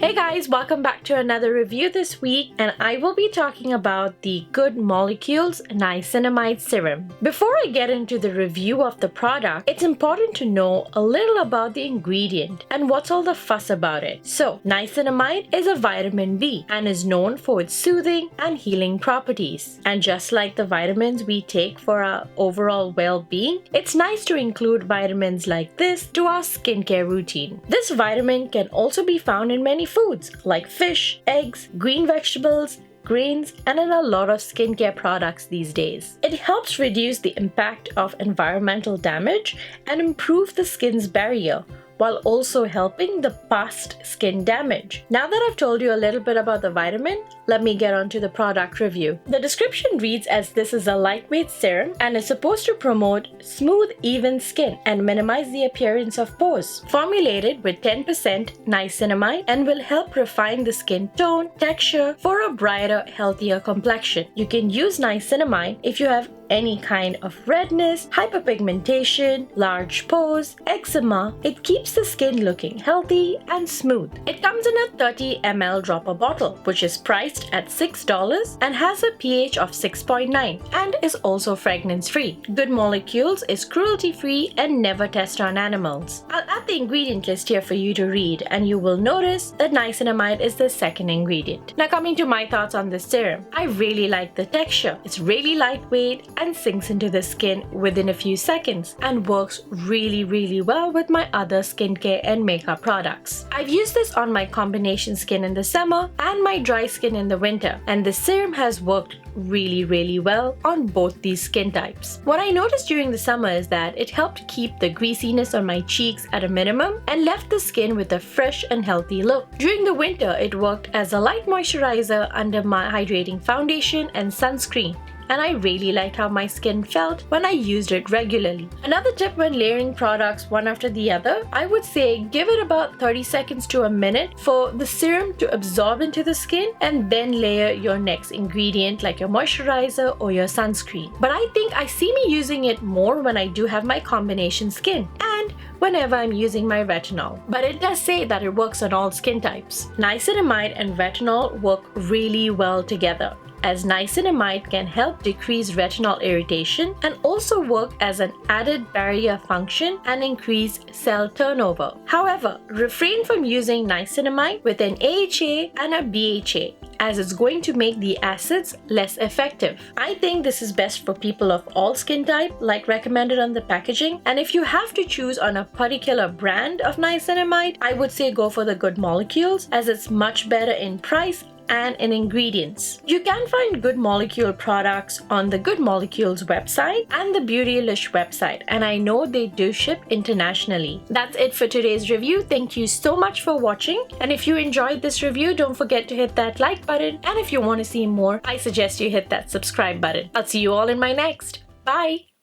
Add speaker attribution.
Speaker 1: Hey guys, welcome back to another review this week, and I will be talking about the Good Molecules Niacinamide Serum. Before I get into the review of the product, it's important to know a little about the ingredient and what's all the fuss about it. So, niacinamide is a vitamin B and is known for its soothing and healing properties. And just like the vitamins we take for our overall well-being, it's nice to include vitamins like this to our skincare routine. This vitamin can also be found in many foods like fish, eggs, green vegetables, grains, and in a lot of skincare products these days. It helps reduce the impact of environmental damage and improve the skin's barrier, while also helping the past skin damage. Now that I've told you a little bit about the vitamin, let me get on to the product review. The description reads as this is a lightweight serum and is supposed to promote smooth, even skin and minimize the appearance of pores. Formulated with 10% niacinamide and will help refine the skin tone, texture for a brighter, healthier complexion. You can use niacinamide if you have any kind of redness, hyperpigmentation, large pores, eczema. It keeps the skin looking healthy and smooth. It comes in a 30 ml dropper bottle, which is priced at $6 and has a pH of 6.9 and is also fragrance-free. Good Molecules is cruelty-free and never test on animals. I'll add the ingredient list here for you to read, and you will notice that niacinamide is the second ingredient. Now coming to my thoughts on this serum, I really like the texture. It's really lightweight and sinks into the skin within a few seconds and works really well with my other skincare and makeup products. I've used this on my combination skin in the summer and my dry skin in the winter, and this serum has worked really well on both these skin types. What I noticed during the summer is that it helped keep the greasiness on my cheeks at a minimum and left the skin with a fresh and healthy look. During the winter, it worked as a light moisturizer under my hydrating foundation and sunscreen, and I really liked how my skin felt when I used it regularly. Another tip when layering products one after the other, I would say give it about 30 seconds to a minute for the serum to absorb into the skin, and then layer your next ingredient like your moisturizer or your sunscreen. But I think I see me using it more when I do have my combination skin and whenever I'm using my retinol. But it does say that it works on all skin types. Niacinamide and retinol work really well together, as niacinamide can help decrease retinol irritation and also work as an added barrier function and increase cell turnover. However, refrain from using niacinamide with an AHA and a BHA, as it's going to make the acids less effective. I think this is best for people of all skin type, like recommended on the packaging, and if you have to choose on a particular brand of niacinamide, I would say go for the Good Molecules, as it's much better in price and in ingredients. You can find Good Molecule products on the Good Molecules website and the Beautylish website, and I know they do ship internationally. That's it for today's review. Thank you so much for watching, and if you enjoyed this review, don't forget to hit that like button, and if you want to see more, I suggest you hit that subscribe button. I'll see you all in my next. Bye!